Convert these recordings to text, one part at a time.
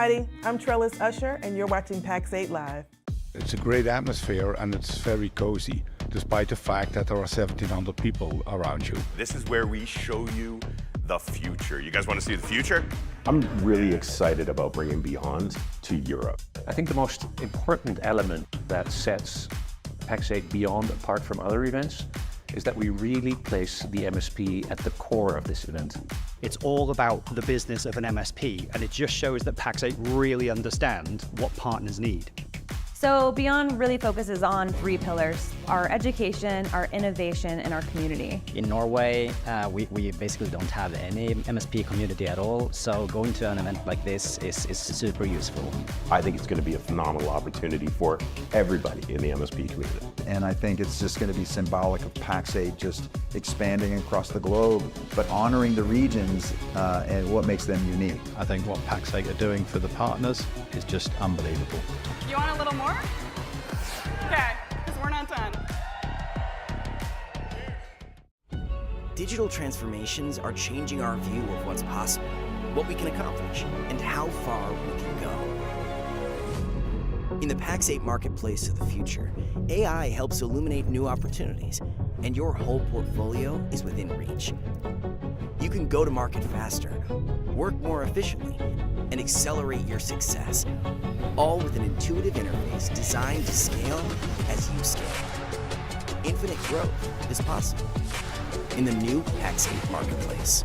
everybody. I'm Trellis Usher, and you're watching PAX 8 Live. It's a great atmosphere and it's very cozy, despite the fact that there are 1,700 people around you. This is where we show you the future. You guys want to see the future? I'm really excited about bringing Beyond to Europe. I think the most important element that sets PAX 8 Beyond apart from other events is that we really place the MSP at the core of this event. It's all about the business of an MSP, and it just shows that PAX 8 really understand what partners need. So Beyond really focuses on 3 pillars: our education, our innovation, and our community. In Norway, we basically don't have any MSP community at all, so going to an event like this is super useful. I think it's going to be a phenomenal opportunity for everybody in the MSP community. And I think it's just going to be symbolic of PAX 8 just expanding across the globe, but honoring the regions and what makes them unique. I think what PAX 8 are doing for the partners is just unbelievable. You want a little more? Okay, because we're not done. Digital transformations are changing our view of what's possible, what we can accomplish, and how far we can go. In the PAX 8 marketplace of the future, AI helps illuminate new opportunities, and your whole portfolio is within reach. You can go to market faster, work more efficiently, and accelerate your success, all with an intuitive interface designed to scale as you scale. Infinite growth is possible in the new PAX 8 marketplace.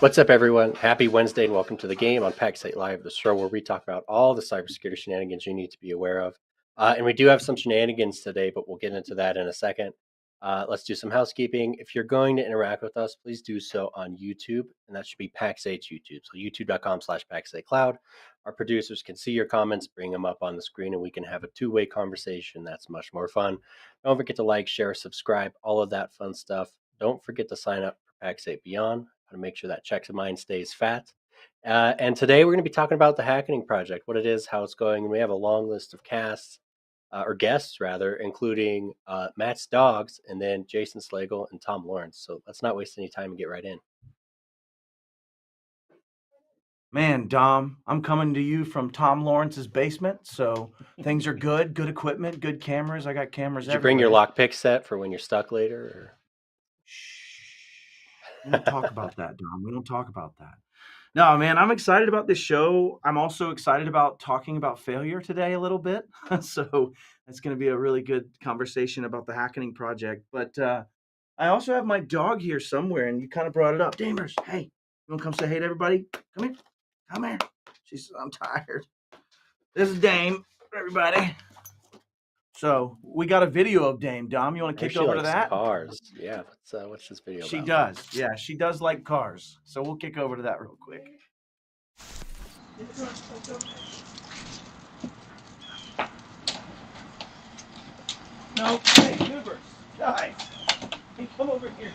What's up, everyone? Happy Wednesday and welcome to the game on PAX 8 Live, the show where we talk about all the cybersecurity shenanigans you need to be aware of. And we do have some shenanigans today, but we'll get into that in a second. Let's do some housekeeping. If you're going to interact with us, please do so on YouTube, and that should be PAX 8's YouTube. So youtube.com/PAX8Cloud. Our producers can see your comments, bring them up on the screen, and we can have a two-way conversation. That's much more fun. Don't forget to like, share, subscribe, all of that fun stuff. Don't forget to sign up for PAX 8 Beyond to make sure that Checks of Mind stays fat. And today we're going to be talking about the Hackening Project, what it is, how it's going. And we have a long list of guests, including Matt's dogs, and then Jason Slagle and Tom Lawrence. So let's not waste any time and get right in. Man, Dom, I'm coming to you from Tom Lawrence's basement, so things are good. Good equipment, good cameras. I got cameras Did you bring your lockpick set for when you're stuck later? Or? We don't talk about that, Dom. We don't talk about that. No, man, I'm excited about this show. I'm also excited about talking about failure today a little bit. So it's going to be a really good conversation about the Hackening Project. But I also have my dog here somewhere, and you kind of brought it up. Damers, hey, you want to come say hey to everybody? Come here. Come here. I'm tired. This is Dame, everybody. So we got a video of Dame. Dom, you want to kick over to that? Cars. Yeah. What's this video She about? does. Yeah, she does like cars. So we'll kick over to that real quick. No, hey, Goobers. Guys. Hey, come over here.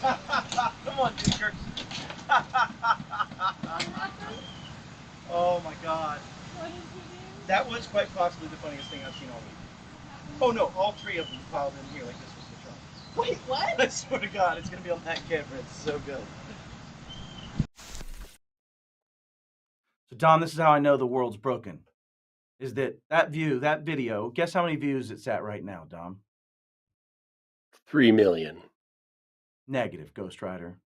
Come on, Goobers. Oh my God. What did you do? That was quite possibly the funniest thing I've seen all week. Oh no, all 3 of them piled in here like this was the trouble. Wait, what? I swear to God, it's going to be on that camera. It's so good. So Dom, this is how I know the world's broken. Is that video, guess how many views it's at right now, Dom? 3 million. Negative, Ghost Rider.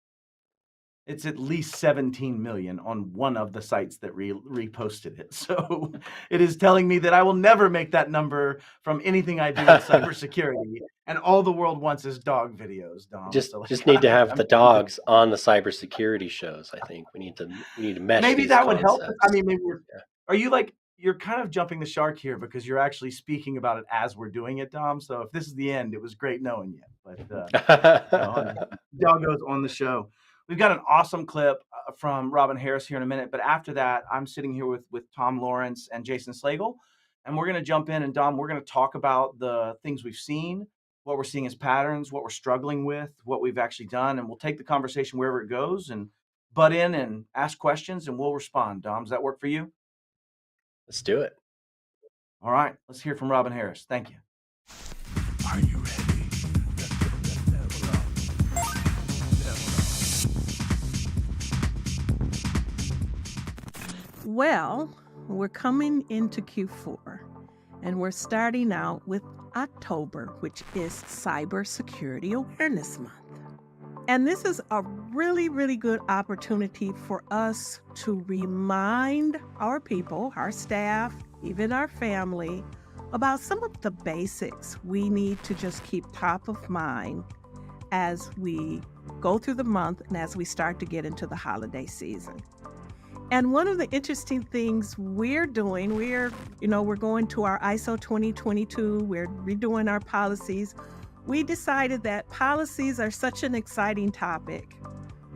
It's at least 17 million on one of the sites that reposted it. So it is telling me that I will never make that number from anything I do in cybersecurity. And all the world wants is dog videos, Dom. Just so need to have the dogs on the cybersecurity shows. I think we need to mesh. Maybe that would help. I mean, maybe are you like, you're kind of jumping the shark here because you're actually speaking about it as we're doing it, Dom. So if this is the end, it was great knowing you. But doggos on the show. We've got an awesome clip. from Robin Harris here in a minute, but after that, I'm sitting here with Tom Lawrence and Jason Slagle, and we're going to jump in. And Dom, we're going to talk about the things we've seen, what we're seeing as patterns, what we're struggling with, what we've actually done, and we'll take the conversation wherever it goes and butt in and ask questions, and we'll respond. Dom, does that work for you? Let's do it. All right, let's hear from Robin Harris. Thank you. Are you ready? Well, we're coming into Q4, and we're starting out with October, which is Cybersecurity Awareness Month. And this is a really, really good opportunity for us to remind our people, our staff, even our family, about some of the basics we need to just keep top of mind as we go through the month and as we start to get into the holiday season. And one of the interesting things we're doing, we're going to our ISO 2022, we're redoing our policies. We decided that policies are such an exciting topic.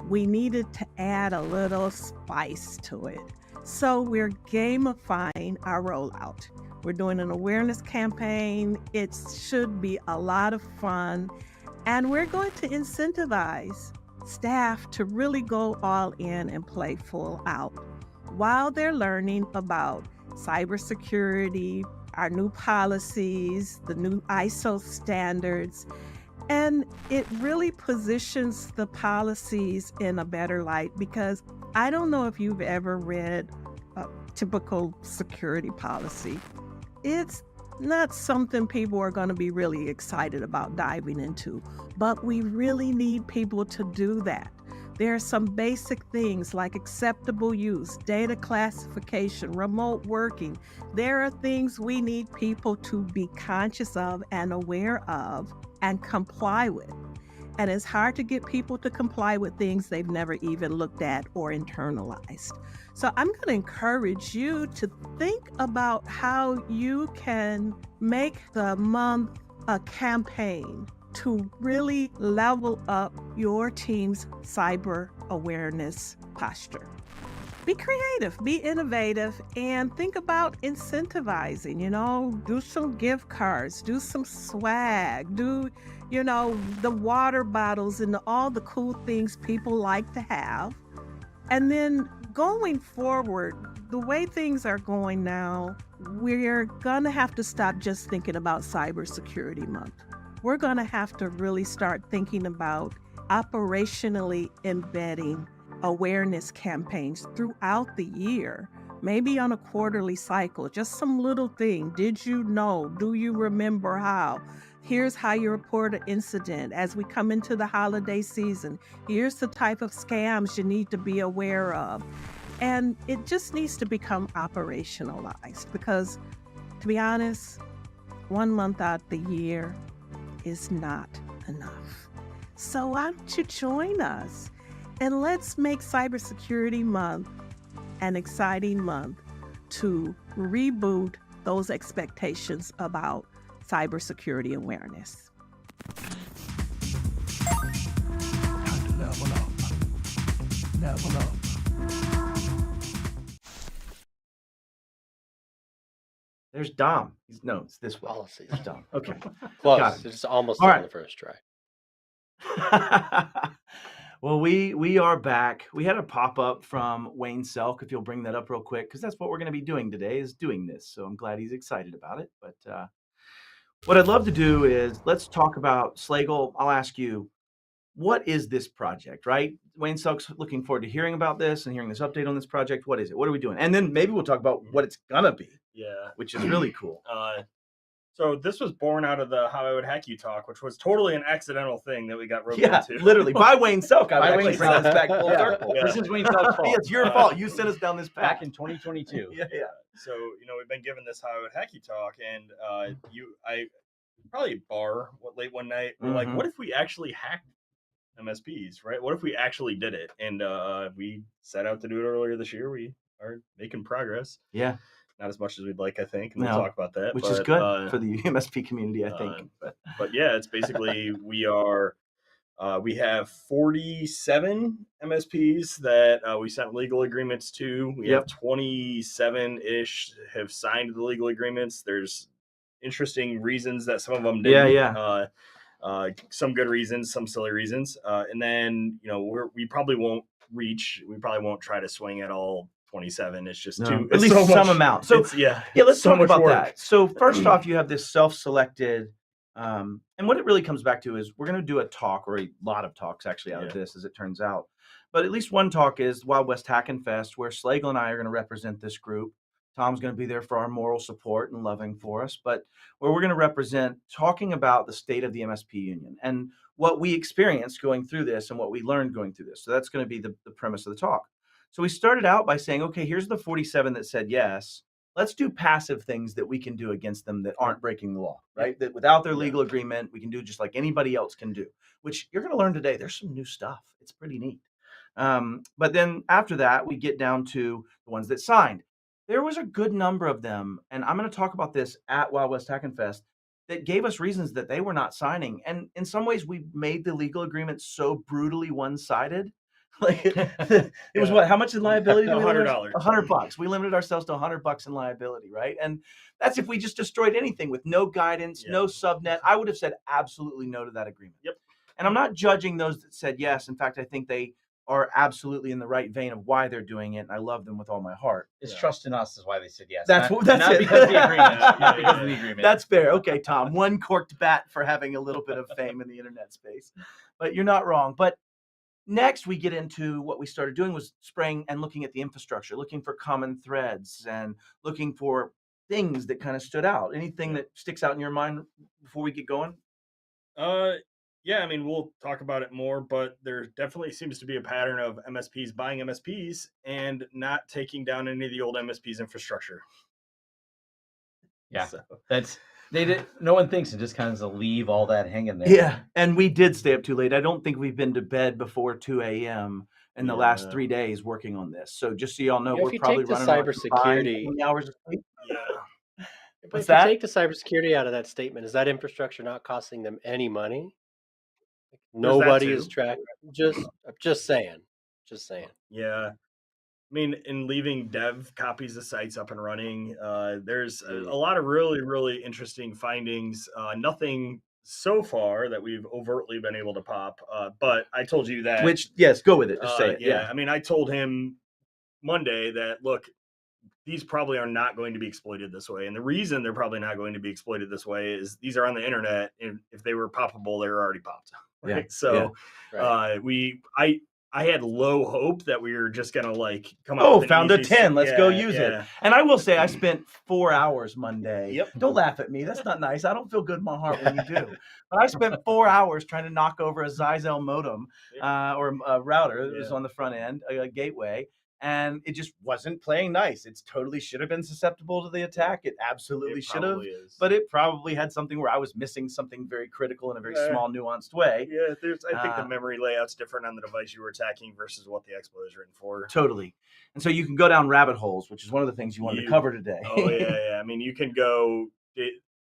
We needed to add a little spice to it. So we're gamifying our rollout. We're doing an awareness campaign. It should be a lot of fun. And we're going to incentivize staff to really go all in and play full out while they're learning about cybersecurity, our new policies, the new ISO standards, and it really positions the policies in a better light, because I don't know if you've ever read a typical security policy. It's not something people are going to be really excited about diving into, but we really need people to do that. There are some basic things like acceptable use, data classification, remote working. There are things we need people to be conscious of and aware of and comply with. And it's hard to get people to comply with things they've never even looked at or internalized. So I'm going to encourage you to think about how you can make the month a campaign to really level up your team's cyber awareness posture. Be creative, be innovative, and think about incentivizing, do some gift cards, do some swag, do, the water bottles and all the cool things people like to have. And then going forward, the way things are going now, we're gonna have to stop just thinking about Cybersecurity Month. We're gonna have to really start thinking about operationally embedding awareness campaigns throughout the year, maybe on a quarterly cycle, just some little thing. Did you know? Do you remember how? Here's how you report an incident as we come into the holiday season. Here's the type of scams you need to be aware of. And it just needs to become operationalized, because, to be honest, 1 month out the year is not enough. So why don't you join us? And let's make Cybersecurity Month an exciting month to reboot those expectations about cybersecurity awareness. Time to level up. Level up. There's Dom. It's this way. Policies. There's Dom. Okay. Close. It's almost All on right. the first try. Well, we are back. We had a pop-up from Wayne Selk, if you'll bring that up real quick, because that's what we're going to be doing today, is doing this. So I'm glad he's excited about it. But what I'd love to do is let's talk about Slagle. I'll ask you, what is this project, right? Wayne Selk's looking forward to hearing about this and hearing this update on this project. What is it? What are we doing? And then maybe we'll talk about what it's going to be. Yeah. Which is really cool. So this was born out of the How I Would Hack You talk, which was totally an accidental thing that we got roped into. Literally by Wayne Selk. I would By actually Wayne bring Selk. this back full circle. Yeah. This is Wayne Selk's fault. It's your fault. You sent us down this path Back in 2022. Yeah. So we've been given this How I Would Hack You talk, and I probably at a bar late one night. We're like, what if we actually hacked MSPs, right? What if we actually did it? And we set out to do it earlier this year. We are making progress. Yeah. Not as much as we'd like, I think, and we'll talk about that. Which is good for the MSP community, I think. But yeah, it's basically we are We have 47 MSPs that we sent legal agreements to. We have 27-ish have signed the legal agreements. There's interesting reasons that some of them didn't. Some good reasons, some silly reasons. And then, we probably won't try to swing at all 27. It's just too, at least some amount. So let's talk about that. So first off, you have this self-selected, and what it really comes back to is we're going to do a talk, or a lot of talks actually out of this, as it turns out. But at least one talk is Wild West Hackin Fest, where Slagle and I are going to represent this group. Tom's going to be there for our moral support and loving for us, but where we're going to represent talking about the state of the MSP union and what we experienced going through this and what we learned going through this. So that's going to be the premise of the talk. So we started out by saying, okay, here's the 47 that said yes. Let's do passive things that we can do against them that aren't breaking the law, right? That without their legal agreement, we can do just like anybody else can do, which you're going to learn today. There's some new stuff. It's pretty neat. But then after that, we get down to the ones that signed. There was a good number of them, and I'm going to talk about this at Wild West Hackin Fest, that gave us reasons that they were not signing. And in some ways, we made the legal agreement so brutally one-sided. Like it was what? How much in liability? $100. $100. We limited ourselves to $100 in liability, right? And that's if we just destroyed anything with no guidance, no subnet. I would have said absolutely no to that agreement. Yep. And I'm not judging those that said yes. In fact, I think they are absolutely in the right vein of why they're doing it, and I love them with all my heart. It's trust in us is why they said yes. That's not it. Because of the agreement. Not because of the agreement. That's fair. Okay, Tom. One corked bat for having a little bit of fame in the internet space, but you're not wrong. But next, we get into what we started doing was spraying and looking at the infrastructure, looking for common threads and looking for things that kind of stood out. Anything that sticks out in your mind before we get going? Yeah, I mean, we'll talk about it more, but there definitely seems to be a pattern of MSPs buying MSPs and not taking down any of the old MSPs infrastructure. Yeah, no one thinks to just kind of leave all that hanging there. Yeah, and we did stay up too late. I don't think we've been to bed before 2 a.m. in the last 3 days working on this. So just so y'all know, we're probably running cybersecurity hours of sleep. Yeah. What's But if that? you take the cybersecurity out of that statement, is that infrastructure not costing them any money? Nobody is tracking. Just saying. Yeah. I mean, in leaving dev copies of sites up and running, there's a lot of really, really interesting findings. Nothing so far that we've overtly been able to pop. But I told you that. Which, yes, go with it. Just say it. Yeah. I mean, I told him Monday that, look, these probably are not going to be exploited this way. And the reason they're probably not going to be exploited this way is these are on the internet. And if they were poppable, they were already popped. Right. Yeah. So I had low hope that we were just gonna come out. Oh, found a 10. Let's go use it. And I will say, I spent 4 hours Monday. Yep. Don't laugh at me. That's not nice. I don't feel good in my heart when you do. But I spent 4 hours trying to knock over a Zyxel modem or a router that was on the front end, a gateway. And it just wasn't playing nice. It totally should have been susceptible to the attack. It absolutely should have. But it probably had something where I was missing something very critical in a very small, nuanced way. Yeah, I think the memory layout's different on the device you were attacking versus what the exploit is written for. Totally. And so you can go down rabbit holes, which is one of the things you wanted to cover today. Oh, yeah. I mean, you can go...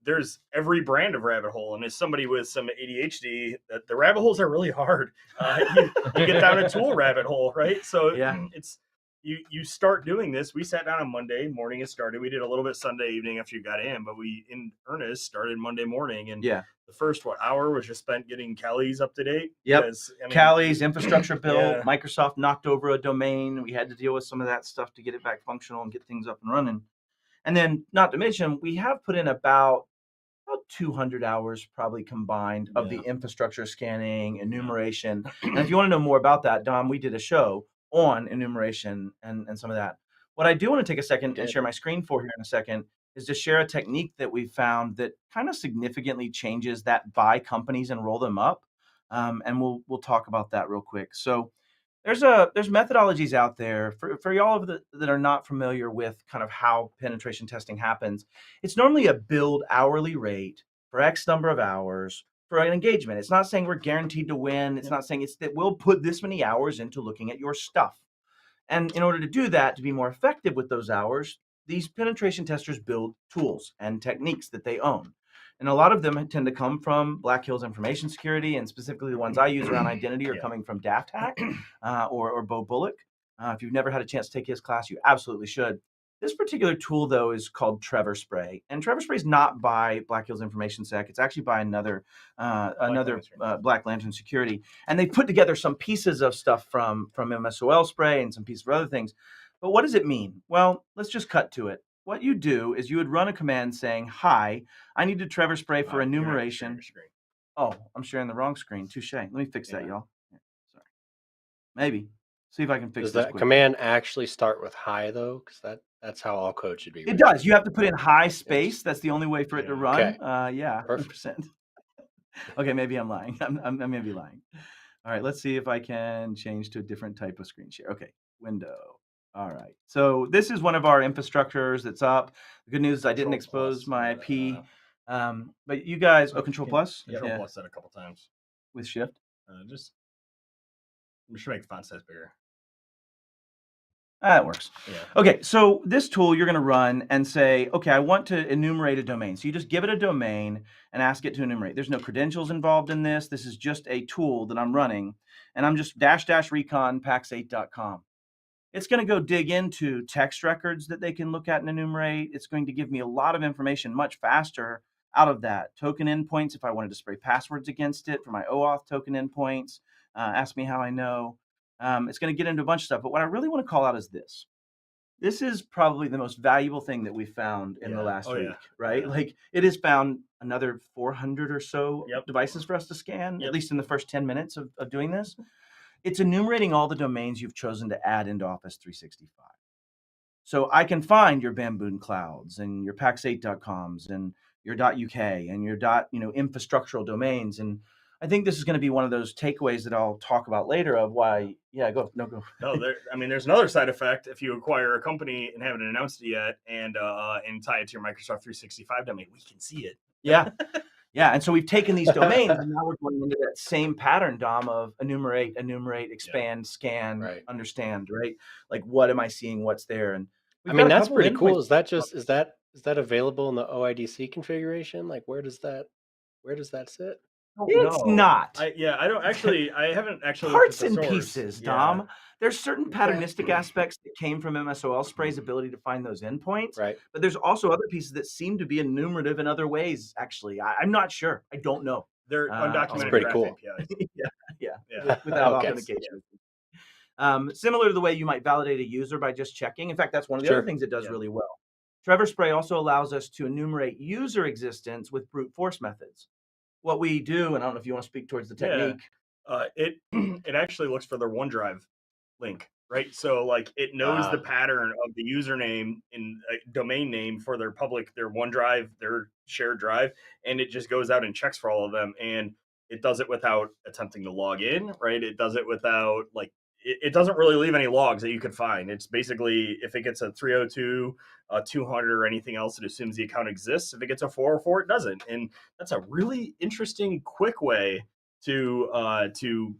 There's every brand of rabbit hole, and as somebody with some ADHD, the rabbit holes are really hard. You get down a tool rabbit hole, right? So it's... You start doing this. We sat down on Monday morning. It started. We did a little bit Sunday evening after you got in, but we in earnest started Monday morning. And the first hour was just spent getting Kelly's up to date. Yep. Kelly's infrastructure build. Microsoft knocked over a domain. We had to deal with some of that stuff to get it back functional and get things up and running. And then, not to mention, we have put in about 200 hours probably combined of the infrastructure scanning, enumeration. And if you want to know more about that, Dom, we did a show on enumeration and some of that. What I do want to take a second and share my screen for here in a second is to share a technique that we found that kind of significantly changes that buy companies and roll them up. And we'll talk about that real quick. So there's methodologies out there for y'all that are not familiar with kind of how penetration testing happens. It's normally a billed hourly rate for X number of hours for an engagement. It's not saying we're guaranteed to win. It's not saying it's that we'll put this many hours into looking at your stuff. And in order to do that, to be more effective with those hours, these penetration testers build tools and techniques that they own. And a lot of them tend to come from Black Hills Information Security, and specifically the ones I use around identity are coming from Daft Hack or Bo Bullock. If you've never had a chance to take his class, you absolutely should. This particular tool, though, is called Trevor Spray, and Trevor Spray is not by Black Hills Information Sec. It's actually by another Black Lantern Security, and they put together some pieces of stuff from MSOL Spray and some pieces of other things. But what does it mean? Well, let's just cut to it. What you do is you would run a command saying, "Hi, I need to Trevor Spray for enumeration." Oh, I'm sharing the wrong screen. Touche. Let me fix that, y'all. Sorry. Maybe. See if I can fix Does this that quickly. command actually start with hi though? Because that's how all code should be. It does. You have to put in high space. That's the only way for it to run. Okay. Yeah, 100%. Okay, maybe I'm lying. I'm maybe lying. All right, let's see if I can change to a different type of screen share. Okay, window. All right. So this is one of our infrastructures that's up. The good news is I didn't expose my IP. But you guys, Control Plus? Control Plus that a couple times. With Shift? I'm just make the font size bigger. That works. Yeah. Okay, so this tool you're going to run and say, okay, I want to enumerate a domain. So you just give it a domain and ask it to enumerate. There's no credentials involved in this. This is just a tool that I'm running, and I'm just --recon pax8.com. It's going to go dig into text records that they can look at and enumerate. It's going to give me a lot of information much faster out of that. Token endpoints, if I wanted to spray passwords against it for my OAuth token endpoints. Ask me how I know. It's going to get into a bunch of stuff, but what I really want to call out is this. This is probably the most valuable thing that we found in the last week, right? Yeah. Like it has found another 400 or so devices for us to scan, at least in the first 10 minutes of doing this. It's enumerating all the domains you've chosen to add into Office 365. So I can find your Bamboon Clouds and your pax8.coms and your .uk and your infrastructural domains. And I think this is going to be one of those takeaways that I'll talk about later of why, go. No, there's another side effect if you acquire a company and haven't announced it yet and tie it to your Microsoft 365 domain, we can see it. Yeah. Yeah, and so we've taken these domains and now we're going into that same pattern, Dom, of enumerate, expand, scan, understand, right? Like what am I seeing, what's there? And I mean, that's pretty cool. Is that available in the OIDC configuration? Like where does that sit? It's not. I haven't actually parts looked at and the source. pieces, Dom. There's certain patternistic aspects that came from MSOL Spray's ability to find those endpoints, right? But there's also other pieces that seem to be enumerative in other ways. Actually, I'm not sure. I don't know. They're undocumented. That's pretty cool. APIs. yeah. Without authentication. Similar to the way you might validate a user by just checking. In fact, that's one of the other things it does really well. Trevor Spray also allows us to enumerate user existence with brute force methods. What we do, and I don't know if you want to speak towards the technique. It actually looks for their OneDrive link, right? So like it knows the pattern of the username in a domain name for their OneDrive, their shared drive, and it just goes out and checks for all of them. And it does it without attempting to log in, right? It does it without it doesn't really leave any logs that you could find. It's basically if it gets a 302, 200, or anything else, it assumes the account exists. If it gets a 404, it doesn't. And that's a really interesting, quick way to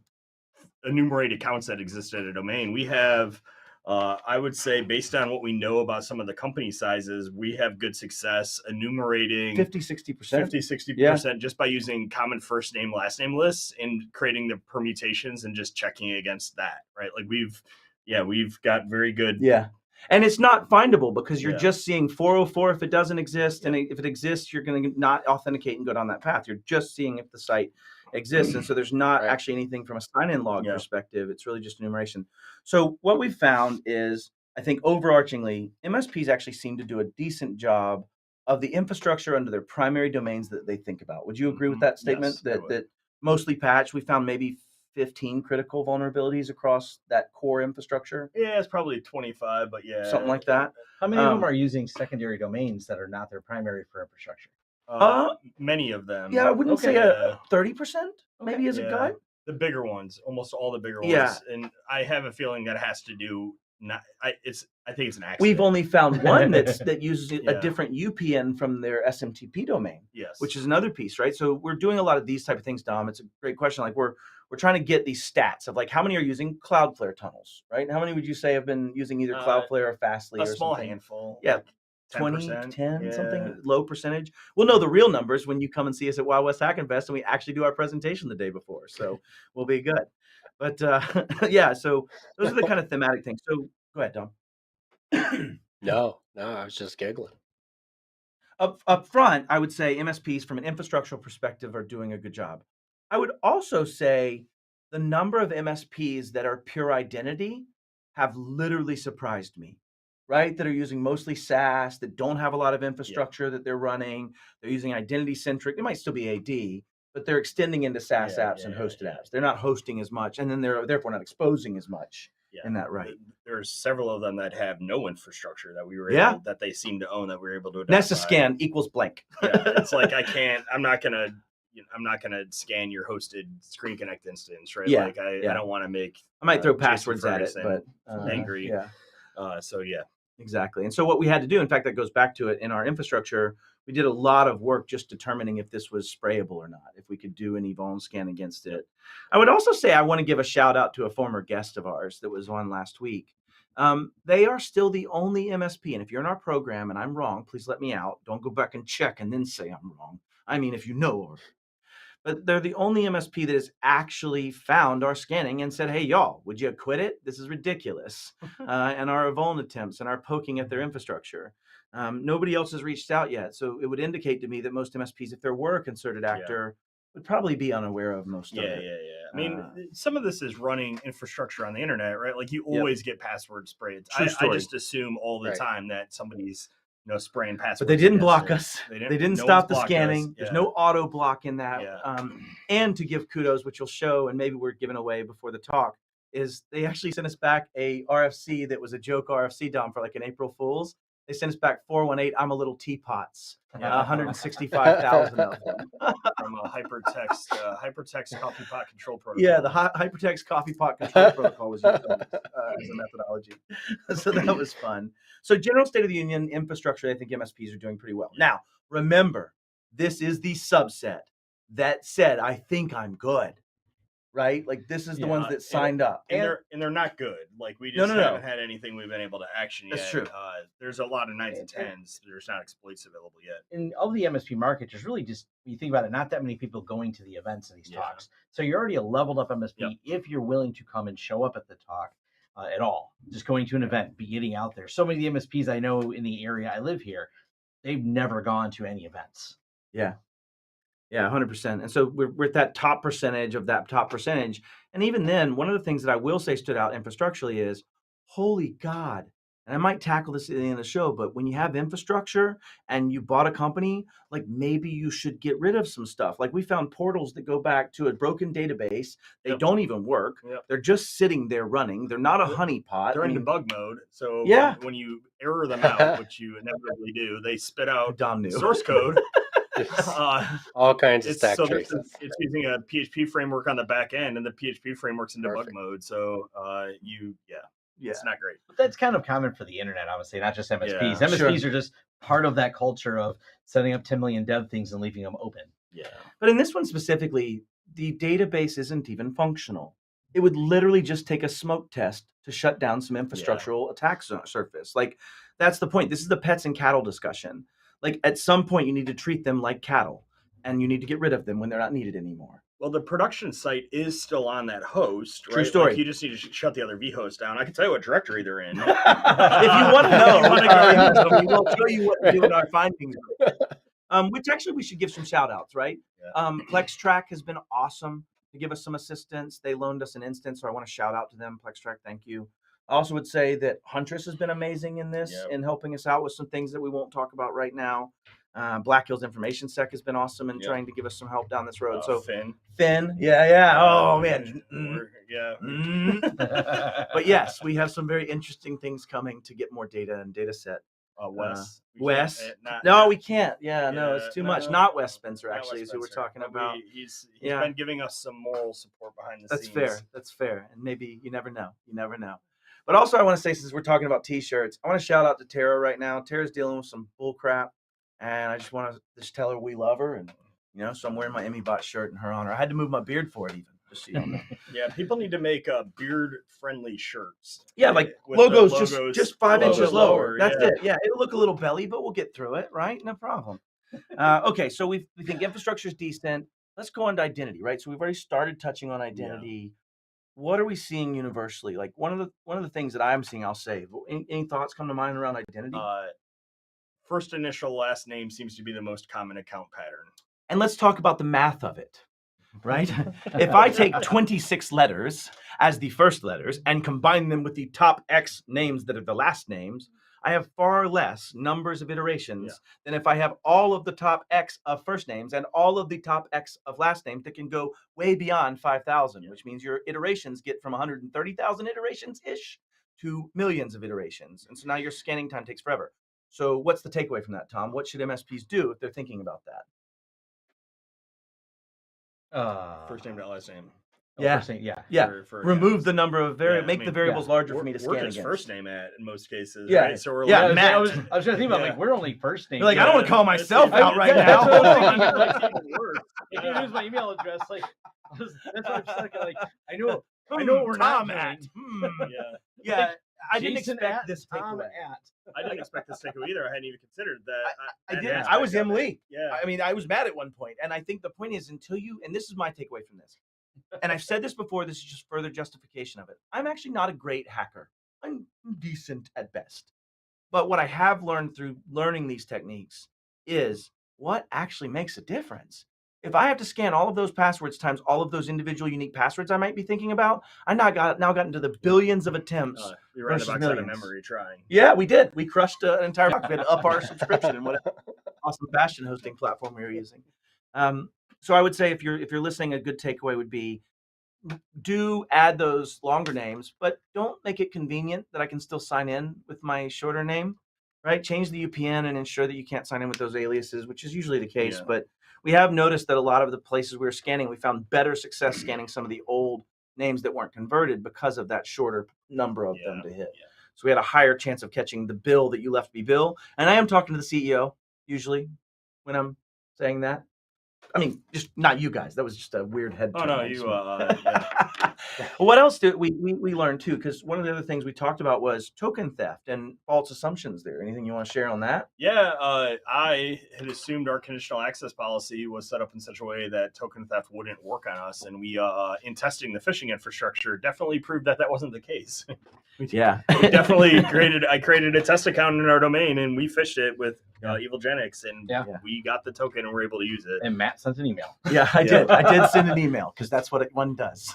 enumerate accounts that exist at a domain. We have, I would say, based on what we know about some of the company sizes, we have good success enumerating 50-60% just by using common first name, last name lists and creating the permutations and just checking against that, right? Like we've got very good. Yeah. And it's not findable because you're just seeing 404 if it doesn't exist. And if it exists, you're going to not authenticate and go down that path. You're just seeing if the site exists. And so there's not actually anything from a sign-in log perspective. It's really just enumeration. So what we've found is, I think overarchingly, MSPs actually seem to do a decent job of the infrastructure under their primary domains that they think about. Would you agree with that statement? Yes, that mostly patched, we found maybe 15 critical vulnerabilities across that core infrastructure? Yeah, it's probably 25, but something like that. How many of them are using secondary domains that are not their primary for infrastructure? Many of them. Yeah, I wouldn't say 30%, maybe as a guide. The bigger ones, almost all the bigger ones. Yeah. And I have a feeling that has to do I think it's an accident. We've only found one that uses a different UPN from their SMTP domain. Yes. Which is another piece, right? So we're doing a lot of these type of things, Dom. It's a great question. Like we're trying to get these stats of like how many are using Cloudflare tunnels, right? How many would you say have been using either Cloudflare or Fastly? A or small something? handful. Yeah. 20, 10%, 10, yeah. something low percentage. We'll know the real numbers when you come and see us at Wild West Hackin Fest and we actually do our presentation the day before. So we'll be good. But yeah, so those are the kind of thematic things. So go ahead, Dom. No, I was just giggling. Up front, I would say MSPs from an infrastructural perspective are doing a good job. I would also say the number of MSPs that are pure identity have literally surprised me, right? That are using mostly SaaS, that don't have a lot of infrastructure that they're running. They're using identity centric. It might still be AD, but they're extending into SaaS apps and hosted apps. They're not hosting as much, and then they're therefore not exposing as much. In that right? There's several of them that have no infrastructure that we were Yeah. that they seem to own that we were able to identify. Nestascan equals blank. Yeah, it's like I'm not gonna scan your hosted Screen Connect instance, right? Yeah, Like I yeah. don't want to make I might throw Jason passwords at it, Ferguson but angry. yeah. So yeah. Exactly. And so what we had to do, in fact, that goes back to it in our infrastructure, we did a lot of work just determining if this was sprayable or not, if we could do any vuln scan against it. I would also say I want to give a shout out to a former guest of ours that was on last week. They are still the only MSP. And if you're in our program and I'm wrong, please let me out. Don't go back and check and then say I'm wrong. I mean, if you know, but they're the only MSP that has actually found our scanning and said, hey, y'all, would you quit it? This is ridiculous. And our vuln attempts and our poking at their infrastructure. Nobody else has reached out yet. So it would indicate to me that most MSPs, if there were a concerted actor, would probably be unaware of most of it. Yeah. I mean, some of this is running infrastructure on the internet, right? Like you always get password sprayed. I just assume all the time that somebody's spraying passwords. But they didn't block it. us. They didn't stop the scanning. There's no auto block in that. And to give kudos, which you'll show, and maybe we're giving away before the talk, is they actually sent us back a RFC that was a joke RFC, Dom, for like an April Fool's. They sent us back 418, I'm a little teapots, 165,000 of them. From a hypertext coffee pot control protocol. Yeah, the hypertext coffee pot control protocol was used as a methodology. So that was fun. So general state of the union infrastructure, I think MSPs are doing pretty well. Now, remember, this is the subset that said, I think I'm good. Right? Like this is the ones that signed up. And they're not good. Like we just haven't had anything we've been able to action yet. That's true. There's a lot of 9s and 10s. There's not exploits available yet. In of the MSP market, there's really just, when you think about it, not that many people going to the events and these talks. So you're already a leveled up MSP if you're willing to come and show up at the talk at all. Just going to an event, be getting out there. So many of the MSPs I know in the area I live here, they've never gone to any events. Yeah. Yeah, 100%. And so we're at that top percentage of that top percentage. And even then, one of the things that I will say stood out infrastructurally is, holy God, and I might tackle this at the end of the show, but when you have infrastructure and you bought a company, like maybe you should get rid of some stuff. Like we found portals that go back to a broken database. They don't even work. They're just sitting there running. They're not a honeypot. They're in debug mode. So when you error them out, which you inevitably do, they spit out source code. All kinds of stack traces. It's using a PHP framework on the back end, and the PHP framework's in debug mode. So it's not great. But that's kind of common for the internet, I would say, not just MSPs. Yeah, MSPs are just part of that culture of setting up 10 million dev things and leaving them open. Yeah. But in this one specifically, the database isn't even functional. It would literally just take a smoke test to shut down some infrastructural attack surface. Like that's the point. This is the pets and cattle discussion. Like at some point you need to treat them like cattle and you need to get rid of them when they're not needed anymore. Well, the production site is still on that host, right? True story. Like you just need to shut the other vhost down. I can tell you what directory they're in. If you want to know, we will show you what to do in our findings. Which actually we should give some shout outs, right? PlexTrack has been awesome to give us some assistance. They loaned us an instance, so I want to shout out to them. PlexTrack, thank you. I also would say that Huntress has been amazing in this in helping us out with some things that we won't talk about right now. Black Hills Information Sec has been awesome in trying to give us some help down this road. So Finn, yeah. Oh man, But yes, we have some very interesting things coming to get more data and data set. Wes. We can't. No, it's too much. Not Wes Spencer, actually, is who we're talking about. He's been giving us some moral support behind the scenes. That's fair. And maybe you never know. But also I want to say, since we're talking about t-shirts, I want to shout out to Tara right now. Tara's dealing with some bull crap. And I just want to tell her we love her. And, so I'm wearing my EmmyBot shirt in her honor. I had to move my beard for it even. Just so y'all know. Yeah, people need to make beard-friendly shirts. Yeah, like with the logos just 5 inches lower. That's yeah. it. Yeah, it'll look a little belly, but we'll get through it, right? No problem. Okay, so we think infrastructure is decent. Let's go on to identity, right? So we've already started touching on identity. What are we seeing universally? Like one of the things that I'm seeing, I'll say. Any thoughts come to mind around identity? First initial, last name seems to be the most common account pattern. And let's talk about the math of it, right? If I take 26 letters as the first letters and combine them with the top X names that are the last names, I have far less numbers of iterations than if I have all of the top X of first names and all of the top X of last names that can go way beyond 5,000, which means your iterations get from 130,000 iterations-ish to millions of iterations. And so now your scanning time takes forever. So what's the takeaway from that, Tom? What should MSPs do if they're thinking about that? First name, not last name. Yeah, first name, Remove the number of variables, make the variables larger for me to scan Work against. his first name at in most cases. Yeah, right? So we're yeah. like, Matt. I was trying to think about like we're only first name. You're like, I don't want to call myself out right now. If you use my email address, like that's what I'm stuck at. Like I know what we're not doing. Yeah. I didn't Jason expect at this Tom takeaway. I didn't expect this takeaway either. I hadn't even considered that. I didn't. I was M. Lee. Yeah. I mean, I was mad at one point, and I think the point is until you, and this is my takeaway from this, and I've said this before. This is just further justification of it. I'm actually not a great hacker. I'm decent at best. But what I have learned through learning these techniques is what actually makes a difference. If I have to scan all of those passwords times all of those individual unique passwords I might be thinking about, I now got into the billions of attempts You ran the versus box out of millions. memory trying. Yeah, we did. We crushed an entire box. We had to up our subscription and whatever awesome Bastion hosting platform we were using. So I would say if you're listening, a good takeaway would be do add those longer names, but don't make it convenient that I can still sign in with my shorter name, right? Change the UPN and ensure that you can't sign in with those aliases, which is usually the case. Yeah. But we have noticed that a lot of the places we were scanning, we found better success scanning some of the old names that weren't converted because of that shorter number of them to hit. So we had a higher chance of catching the bill that you left be Bill. And I am talking to the CEO usually when I'm saying that. I mean, just not you guys. That was just a weird head turn. Oh no, you. What else did we learned too? Because one of the other things we talked about was token theft and false assumptions. There, anything you want to share on that? Yeah, I had assumed our conditional access policy was set up in such a way that token theft wouldn't work on us, and we, in testing the phishing infrastructure, definitely proved that wasn't the case. Yeah, we definitely I created a test account in our domain, and we phished it with EvilGenics, and we got the token and were able to use it. And Matt sent an email. Yeah, I did. I did send an email because that's what one does.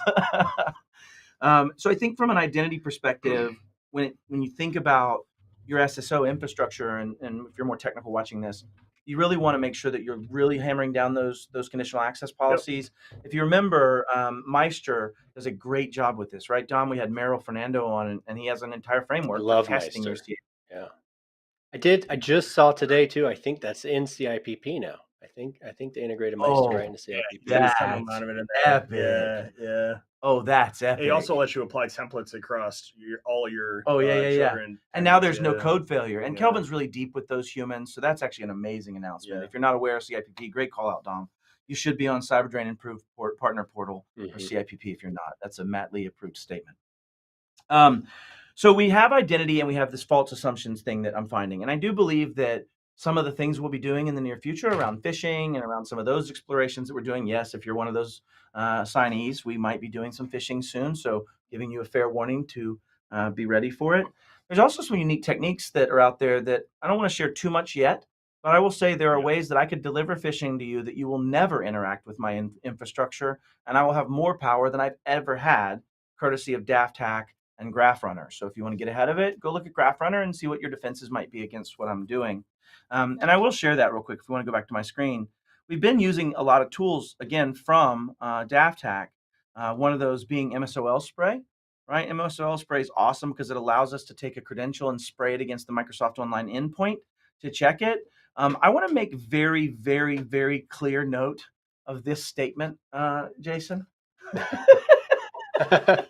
So I think from an identity perspective, when you think about your SSO infrastructure, and if you're more technical watching this, you really want to make sure that you're really hammering down those conditional access policies. Yep. If you remember, Meister does a great job with this, right, Dom? We had Merrill Fernando on, and he has an entire framework for testing your CA. Yeah, I just saw today too. I think that's in CIPP now. I think they integrated Meister right into CIPP. That's epic. Yeah. Oh, that's epic. It also lets you apply templates across all your children. And now there's no code failure. And Kelvin's really deep with those humans, so that's actually an amazing announcement. If you're not aware of CIPP, great call out, Dom. You should be on CyberDrain Improved Partner Portal for CIPP if you're not. That's a MattLee approved statement. So we have identity and we have this false assumptions thing that I'm finding. And I do believe that some of the things we'll be doing in the near future around phishing and around some of those explorations that we're doing. Yes, if you're one of those signees, we might be doing some phishing soon. So giving you a fair warning to be ready for it. There's also some unique techniques that are out there that I don't want to share too much yet, but I will say there are ways that I could deliver phishing to you that you will never interact with my infrastructure, and I will have more power than I've ever had, courtesy of Daft Hack and Graph Runner. So if you want to get ahead of it, go look at Graph Runner and see what your defenses might be against what I'm doing. And I will share that real quick if you want to go back to my screen. We've been using a lot of tools, again, from Daft Hack, one of those being MSOL spray, right? MSOL spray is awesome because it allows us to take a credential and spray it against the Microsoft Online endpoint to check it. I want to make very, very, very clear note of this statement, Jason.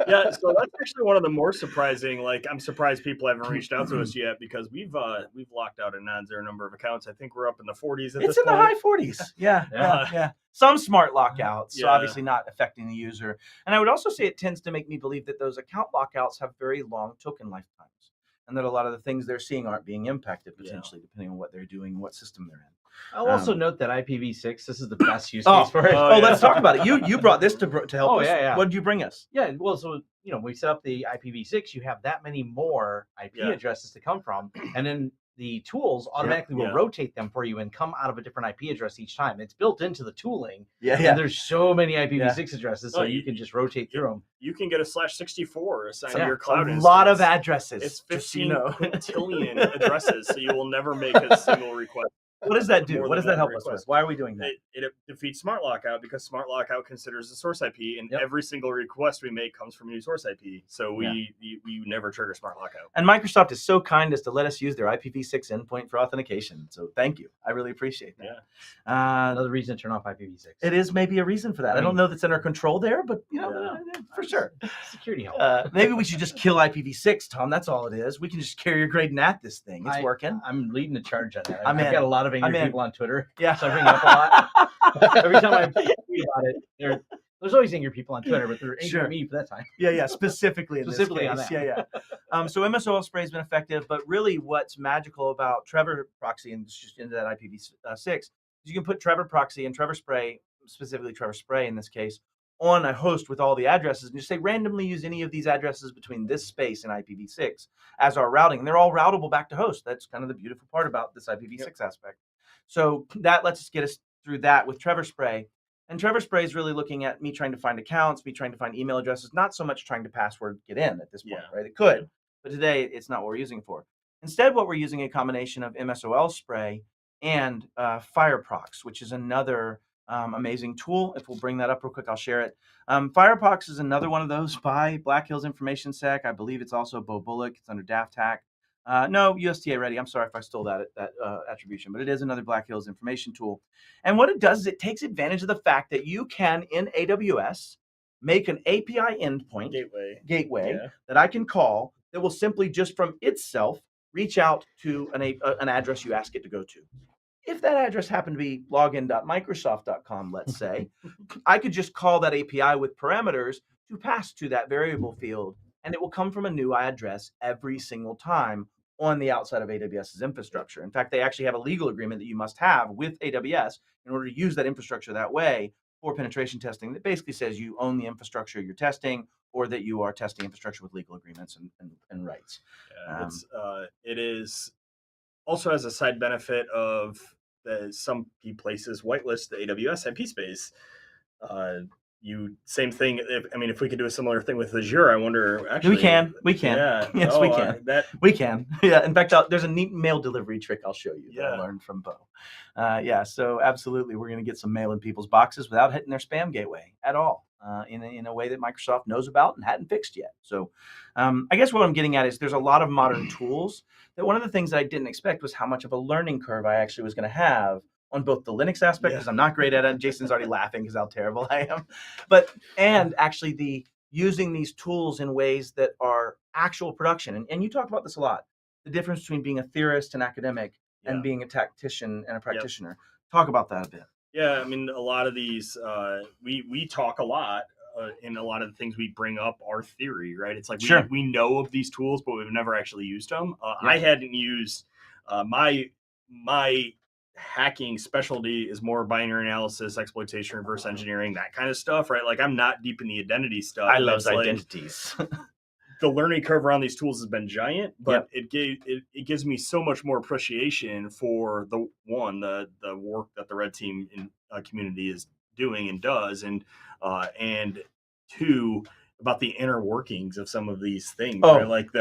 Yeah, so that's actually one of the more surprising. Like, I'm surprised people haven't reached out to us yet because we've locked out a non-zero number of accounts. I think we're up in the 40s at this point. It's in the high 40s. Yeah. some smart lockouts, so Yeah. obviously not affecting the user. And I would also say it tends to make me believe that those account lockouts have very long token lifetimes, and that a lot of the things they're seeing aren't being impacted potentially, depending on what they're doing and what system they're in. I'll also note that IPv6, this is the best use case for it. Let's talk about it. You brought this to help us. Yeah. What did you bring us? Yeah, well, so when we set up the IPv6, you have that many more IP addresses to come from, and then the tools automatically will rotate them for you and come out of a different IP address each time. It's built into the tooling. And there's so many IPv6 addresses, so you can just rotate through them. You can get a /64 assigned to your cloud a instance. lot of addresses. It's 15 quintillion addresses, so you will never make a single request. What does that do? What does that help us with? Why are we doing that? It defeats Smart Lockout because Smart Lockout considers the source IP, and every single request we make comes from a new source IP. So we never trigger Smart Lockout. And Microsoft is so kind as to let us use their IPv6 endpoint for authentication. So thank you. I really appreciate that. Another reason to turn off IPv6. It is maybe a reason for that. I don't know that's in our control there, but for sure. Security help. Maybe we should just kill IPv6, Tom. That's all it is. We can just carrier grade NAT this thing. It's working. I'm leading the charge on that. I've got a lot of angry people on Twitter. Yeah. So I bring it up a lot. Every time I tweet about it, there's always angry people on Twitter, but they're angry at me for that time. Yeah, specifically in Specifically this on case. that. So MSOL spray has been effective, but really what's magical about Trevor proxy and just into that IPv6 is you can put Trevor proxy and Trevor spray, specifically Trevor spray in this case, on a host with all the addresses and just say randomly use any of these addresses between this space and IPv6 as our routing. And they're all routable back to host. That's kind of the beautiful part about this IPv6 aspect. So that lets us get us through that with Trevor Spray. And Trevor Spray is really looking at me trying to find accounts, me trying to find email addresses, not so much trying to password get in at this point, right? It could, but today it's not what we're using it for. Instead, what we're using a combination of MSOL Spray and Fireprox, which is another amazing tool. If we'll bring that up real quick, I'll share it. Fireprox is another one of those by Black Hills Information Sec. I believe it's also Bo Bullock. It's under Daft Hack. No, USTA ready. I'm sorry if I stole that attribution, but it is another Black Hills information tool. And what it does is it takes advantage of the fact that you can, in AWS, make an API endpoint gateway that I can call that will simply just from itself reach out to an address you ask it to go to. If that address happened to be login.microsoft.com, let's say, I could just call that API with parameters to pass to that variable field, and it will come from a new address every single time on the outside of AWS's infrastructure. In fact, they actually have a legal agreement that you must have with AWS in order to use that infrastructure that way for penetration testing that basically says you own the infrastructure you're testing or that you are testing infrastructure with legal agreements and rights. It is also has a side benefit of some key places whitelist the AWS IP space. Same thing. If we could do a similar thing with Azure, I wonder. Actually, we can. Yeah. Yes, we can. We can. Yeah. In fact, there's a neat mail delivery trick I'll show you that I learned from Bo. So absolutely, we're going to get some mail in people's boxes without hitting their spam gateway at all, in a way that Microsoft knows about and hadn't fixed yet. So, I guess what I'm getting at is there's a lot of modern tools that one of the things that I didn't expect was how much of a learning curve I actually was going to have on both the Linux aspect, because I'm not great at it. Jason's already laughing because how terrible I am. And actually the using these tools in ways that are actual production. And you talk about this a lot, the difference between being a theorist and academic and being a tactician and a practitioner. Talk about that a bit. Yeah, a lot of these, we talk a lot, and a lot of the things we bring up are theory, right? It's like we know of these tools, but we've never actually used them. I hadn't used my hacking specialty is more binary analysis, exploitation, reverse engineering, that kind of stuff, right? Like I'm not deep in the identity stuff. I love identities. The learning curve around these tools has been giant, but it gives me so much more appreciation for the work that the red team in community is doing and does, and two, about the inner workings of some of these things. Right? Like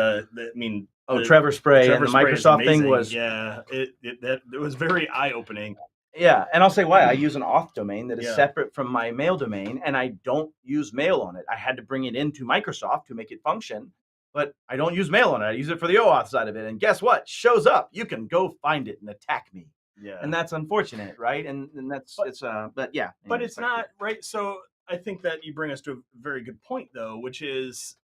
Trevor Spray and the Microsoft thing was it was very eye-opening. Yeah, and I'll say why. I use an auth domain that is separate from my mail domain, and I don't use mail on it. I had to bring it into Microsoft to make it function, but I don't use mail on it. I use it for the OAuth side of it, and guess what? Shows up. You can go find it and attack me. Yeah, and that's unfortunate, right? And that's but yeah. But it's not right. So I think that you bring us to a very good point, though, which is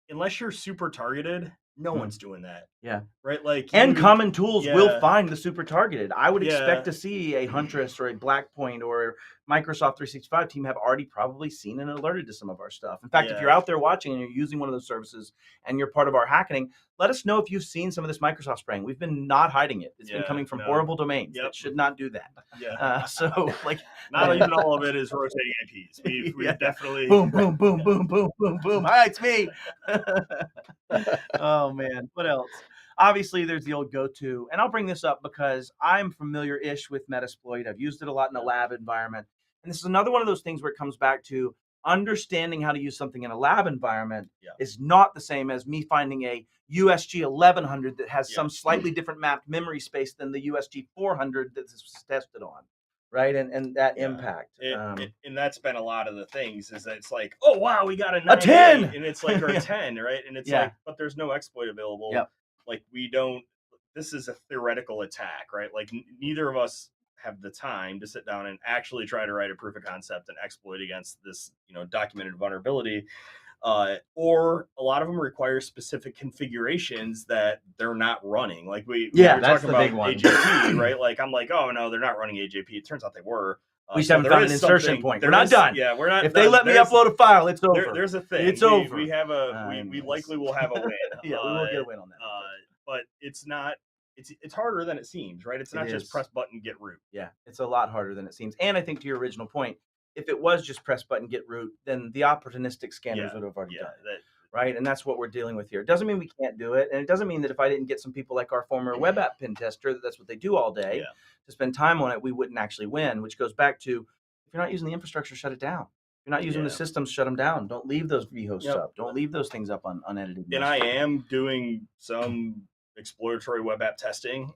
unless you're super targeted Hmm. one's doing that. Yeah. Right? Like, And common tools will yeah. find the super targeted. I would Yeah. expect to see a Huntress or a Blackpoint or Microsoft 365 team have already probably seen and alerted to some of our stuff. In fact, if you're Yeah. out there watching and you're using one of those services and you're part of our hackening, let us know if you've seen some of this Microsoft spraying. We've been not hiding it. It's been Yeah, coming from no. horrible domains Yep. that should not do that. Yeah. So, like, Not even all of it is rotating IPs. We've Yeah. definitely boom, boom, boom, boom, boom, boom, boom. Hi, it's me. Oh man, what else? Obviously, there's the old go-to, and I'll bring this up because I'm familiar-ish with Metasploit. I've used it a lot in a lab environment, and this is another one of those things where it comes back to understanding how to use something in a lab environment is not the same as me finding a USG 1100 that has some slightly different mapped memory space than the USG 400 that this was tested on, right? And that impact. And that's been a lot of the things is that it's like, oh wow, we got a 10, and it's like, or a Yeah. 10, right? And it's Yeah. like, but there's no exploit available. Yep. Like we don't. This is a theoretical attack, right? Like neither of us have the time to sit down and actually try to write a proof of concept and exploit against this, documented vulnerability. Or a lot of them require specific configurations that they're not running. Like we were that's talking the about big one. AJP, right? Like I'm like, oh no, they're not running AJP. It turns out they were. We just So haven't there found an is insertion something- point. there We're not is- done. Yeah, we're not. If they done. let me There's- upload a file, it's over. There's a thing. It's we, over. We have we likely will have a win. Yeah, we will get a win on that. But it's not. It's harder than it seems, right? It's not It just is. press button get root. Yeah, it's a lot harder than it seems. And I think to your original point, if it was just press button get root, then the opportunistic scanners would have already done it. Right, and that's what we're dealing with here. It doesn't mean we can't do it, and it doesn't mean that if I didn't get some people like our former web app pen tester, that's what they do all day, to spend time on it, we wouldn't actually win. Which goes back to, if you're not using the infrastructure, shut it down. If you're not using the systems, shut them down. Don't leave those vhosts up. Don't leave those things up unedited. And I am doing some exploratory web app testing.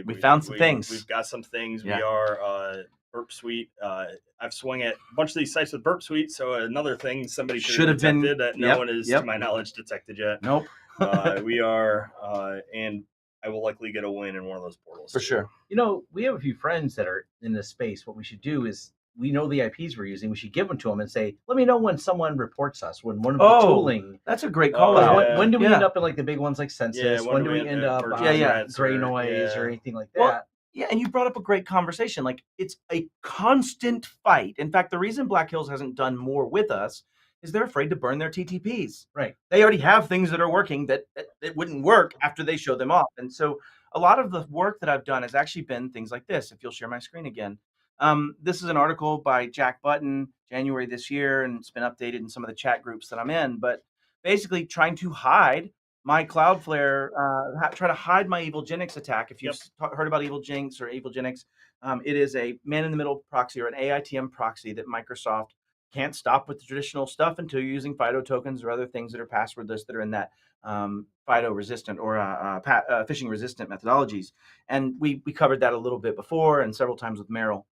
We found some things. We've got some things. Yeah. We are Burp Suite. I've swung at a bunch of these sites with Burp Suite. So another thing somebody should have been- detected that no yep, one is, yep. to my knowledge, detected yet. Nope. We are, and I will likely get a win in one of those portals For sure. We have a few friends that are in this space. What we should do is, we know the IPs we're using. We should give them to them and say, let me know when someone reports us, when one of the tooling. That's a great call out. When do we end up in like the big ones like Census? when do we end up on Gray Noise or anything like that? Well, yeah, and you brought up a great conversation. Like, it's a constant fight. In fact, the reason Black Hills hasn't done more with us is they're afraid to burn their TTPs. Right. They already have things that are working that wouldn't work after they show them off. And so a lot of the work that I've done has actually been things like this. If you'll share my screen again. This is an article by Jack Button, January this year, and it's been updated in some of the chat groups that I'm in. But basically trying to hide my Cloudflare, try to hide my EvilGenix attack. If you've heard about EvilGenix or EvilGenix, it is a man-in-the-middle proxy or an AITM proxy that Microsoft can't stop with the traditional stuff until you're using FIDO tokens or other things that are passwordless that are in that FIDO resistant or phishing resistant methodologies. And we covered that a little bit before and several times with Merrill.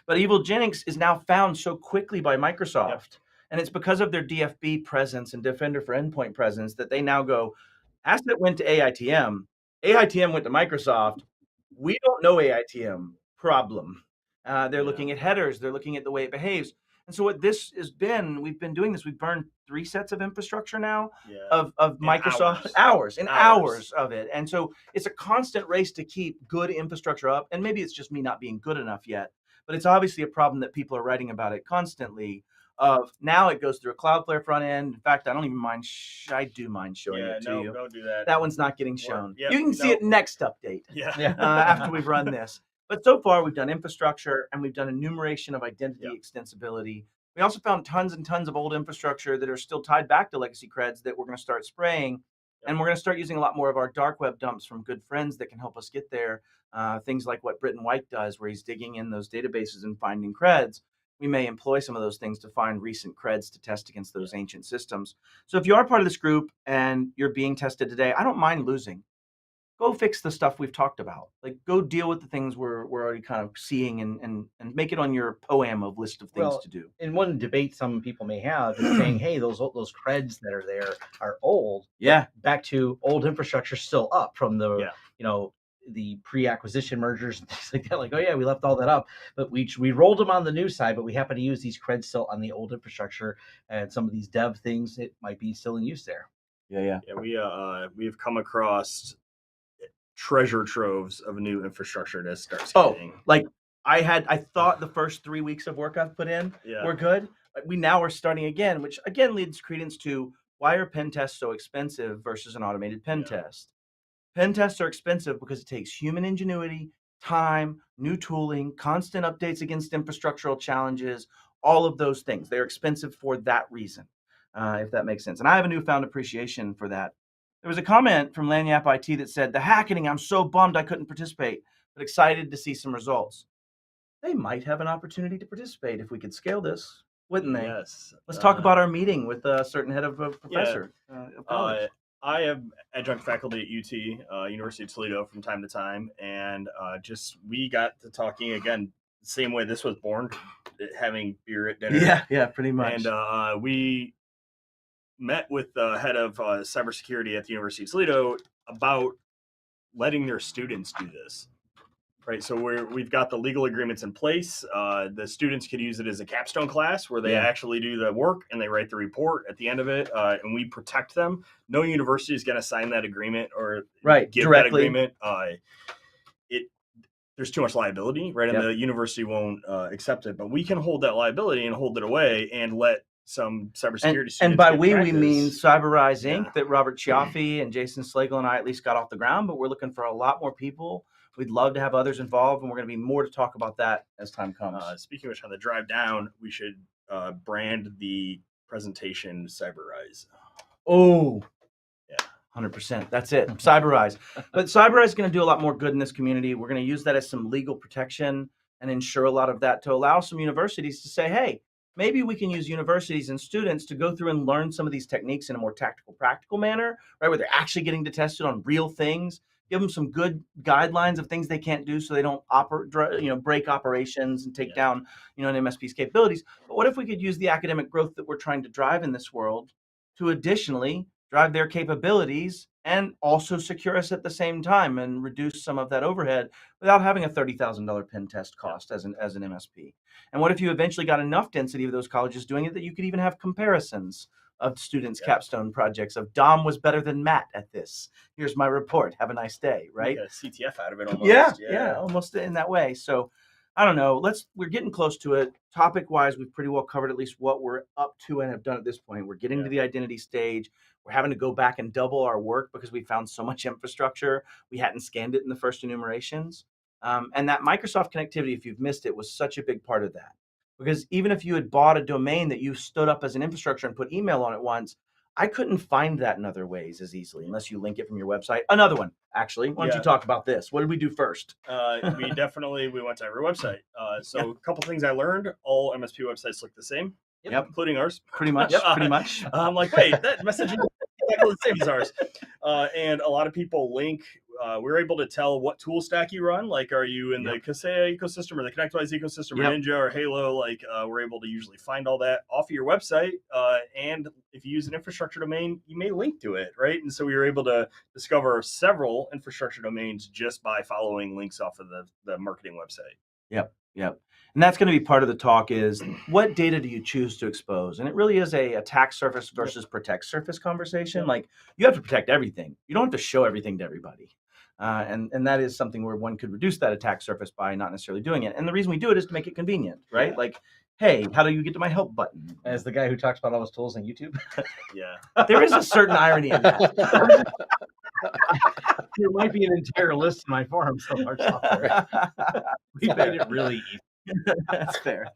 But EvilGenix is now found so quickly by Microsoft, and it's because of their DFB presence and Defender for Endpoint presence that they now go, asset went to AITM, AITM went to Microsoft, we don't know AITM, problem. They're looking at headers, they're looking at the way it behaves. And so what this has been, we've been doing this, we've burned 3 sets of infrastructure now of Microsoft, hours of it. And so it's a constant race to keep good infrastructure up, and maybe it's just me not being good enough yet. But it's obviously a problem that people are writing about it constantly. Of now it goes through a Cloudflare front end. In fact, I don't even mind. I do mind showing it to you. Don't do that. That one's not getting shown. Yep, You can see it next update. Yeah. After we've run this. But so far we've done infrastructure and we've done enumeration of identity extensibility. We also found tons and tons of old infrastructure that are still tied back to legacy creds that we're going to start spraying. And we're going to start using a lot more of our dark web dumps from good friends that can help us get there. Things like what Britton White does, where he's digging in those databases and finding creds. We may employ some of those things to find recent creds to test against those ancient systems. So if you are part of this group and you're being tested today, I don't mind losing. Go fix the stuff we've talked about. Like, go deal with the things we're already kind of seeing and make it on your poem of list of things to do. And one debate some people may have is saying, hey, those creds that are there are old. Yeah. Back to old infrastructure still up from the, the pre-acquisition mergers and things like that. Like, oh yeah, we left all that up, but we rolled them on the new side, but we happen to use these creds still on the old infrastructure, and some of these dev things, it might be still in use there. Yeah. We've come across treasure troves of new infrastructure to start scanning. Like I thought the first 3 weeks of work I've put in were good. We now are starting again, which again leads credence to why are pen tests so expensive versus an automated pen test? Pen tests are expensive because it takes human ingenuity, time, new tooling, constant updates against infrastructural challenges, all of those things. They're expensive for that reason, if that makes sense. And I have a newfound appreciation for that. There was a comment from Lanyap IT that said, the hackening, I'm so bummed I couldn't participate, but excited to see some results. They might have an opportunity to participate if we could scale this, wouldn't they? Yes. Let's talk about our meeting with a certain head of a professor. Of college. I have adjunct faculty at UT, University of Toledo, from time to time, and we got to talking again, the same way this was born, having beer at dinner. Yeah, pretty much. And we met with the head of cybersecurity at the University of Toledo about letting their students do this. Right, so we've got the legal agreements in place. The students could use it as a capstone class where they actually do the work and they write the report at the end of it, and we protect them. No university is going to sign that agreement or give directly. that agreement. There's too much liability, right? And the university won't accept it. But we can hold that liability and hold it away and let some cybersecurity students. And by we mean CyberRise Inc. that Robert Chiaffi and Jason Slagle and I at least got off the ground, but we're looking for a lot more people. We'd love to have others involved, and we're going to be more to talk about that as time comes. Speaking of which, on the drive down, we should brand the presentation CyberRise. Oh, yeah, 100%. That's it, CyberRise. But CyberRise is going to do a lot more good in this community. We're going to use that as some legal protection and ensure a lot of that to allow some universities to say, hey, maybe we can use universities and students to go through and learn some of these techniques in a more tactical, practical manner, right, where they're actually getting to test it on real things. Give them some good guidelines of things they can't do so they don't break operations and take down, an MSP's capabilities. But what if we could use the academic growth that we're trying to drive in this world to additionally drive their capabilities and also secure us at the same time and reduce some of that overhead without having a $30,000 pen test cost as an MSP? And what if you eventually got enough density of those colleges doing it that you could even have comparisons of students' capstone projects of Dom was better than Matt at this. Here's my report. Have a nice day, right? Make a CTF out of it almost. Yeah, almost in that way. So I don't know. We're getting close to it. Topic-wise, we've pretty well covered at least what we're up to and have done at this point. We're getting to the identity stage. We're having to go back and double our work because we found so much infrastructure. We hadn't scanned it in the first enumerations. And that Microsoft connectivity, if you've missed it, was such a big part of that. Because even if you had bought a domain that you stood up as an infrastructure and put email on it once, I couldn't find that in other ways as easily unless you link it from your website. Another one, actually. Why don't you talk about this? What did we do first? We went to every website. A couple things I learned. All MSP websites look the same, including ours. Pretty much. Pretty much. I'm like, wait, that messaging is exactly the same as ours. And a lot of people link. We're able to tell what tool stack you run. Like, are you in the Kaseya ecosystem or the ConnectWise ecosystem or Ninja or Halo? Like, we're able to usually find all that off of your website. And if you use an infrastructure domain, you may link to it, right? And so we were able to discover several infrastructure domains just by following links off of the marketing website. Yep. And that's going to be part of the talk is what data do you choose to expose? And it really is a attack surface versus protect surface conversation. Like, you have to protect everything. You don't have to show everything to everybody. And that is something where one could reduce that attack surface by not necessarily doing it. And the reason we do it is to make it convenient, right? Like, hey, how do you get to my help button? As the guy who talks about all his tools on YouTube. There is a certain irony in that. There might be an entire list in my forum somewhere. We made it really easy. That's fair.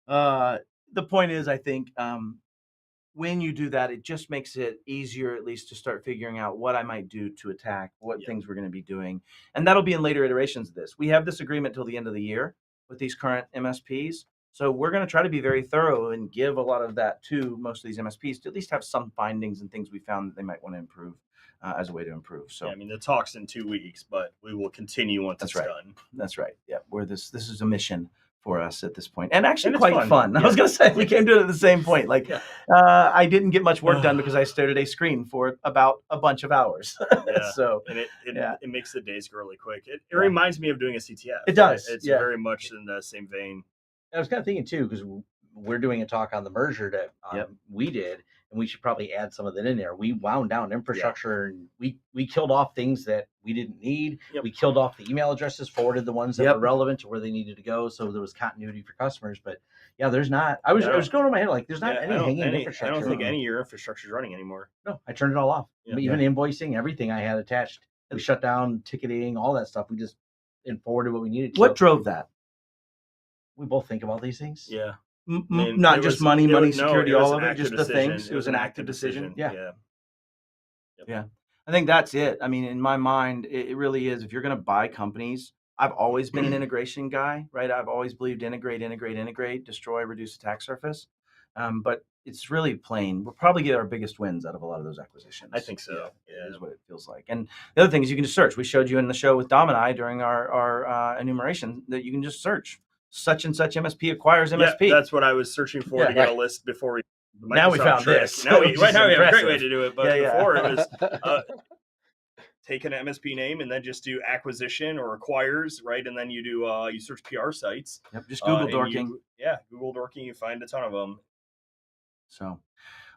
The point is, I think, when you do that, it just makes it easier, at least, to start figuring out what I might do to attack, what things we're going to be doing. And that'll be in later iterations of this. We have this agreement till the end of the year with these current MSPs. So we're going to try to be very thorough and give a lot of that to most of these MSPs to at least have some findings and things we found that they might want to improve as a way to improve. So the talk's in 2 weeks, but we will continue once it's done. That's right. Yeah, this is a mission for us at this point, and actually quite fun. I was going to say we came to it at the same point. Like, I didn't get much work done because I stared at a screen for about a bunch of hours. So and it makes the days go really quick. It reminds me of doing a CTF. It does. It's very much in the same vein. I was kind of thinking too, because we're doing a talk on the merger that we did, and we should probably add some of that in there. We wound down infrastructure, and we killed off things that we didn't need. We killed off the email addresses, forwarded the ones that were relevant to where they needed to go, so there was continuity for customers. But yeah, there's not. I was going in my head like, there's not any hanging infrastructure. I don't think any of your infrastructure is running anymore. No, I turned it all off. Even invoicing, everything I had attached. We shut down ticketing, all that stuff. We just forwarded what we needed to. What drove that? We both think about these things. Yeah. Not just money, security, all of it, just the things. It was an active decision. Yeah. Yeah. I think that's it. I mean, in my mind, it really is. If you're going to buy companies, I've always been an integration guy, right? I've always believed integrate, destroy, reduce attack surface. But it's really plain. We'll probably get our biggest wins out of a lot of those acquisitions. I think so. Yeah, is what it feels like. And the other thing is you can just search. We showed you in the show with Dom and I during our enumeration that you can just search. Such and such MSP acquires MSP. Yeah, that's what I was searching for to get a list before we. Now we found this. Now we have a great way to do it. But before it was take an MSP name and then just do acquisition or acquires, right? And then you do you search PR sites. Yep, just Google dorking. Google dorking. You find a ton of them. So,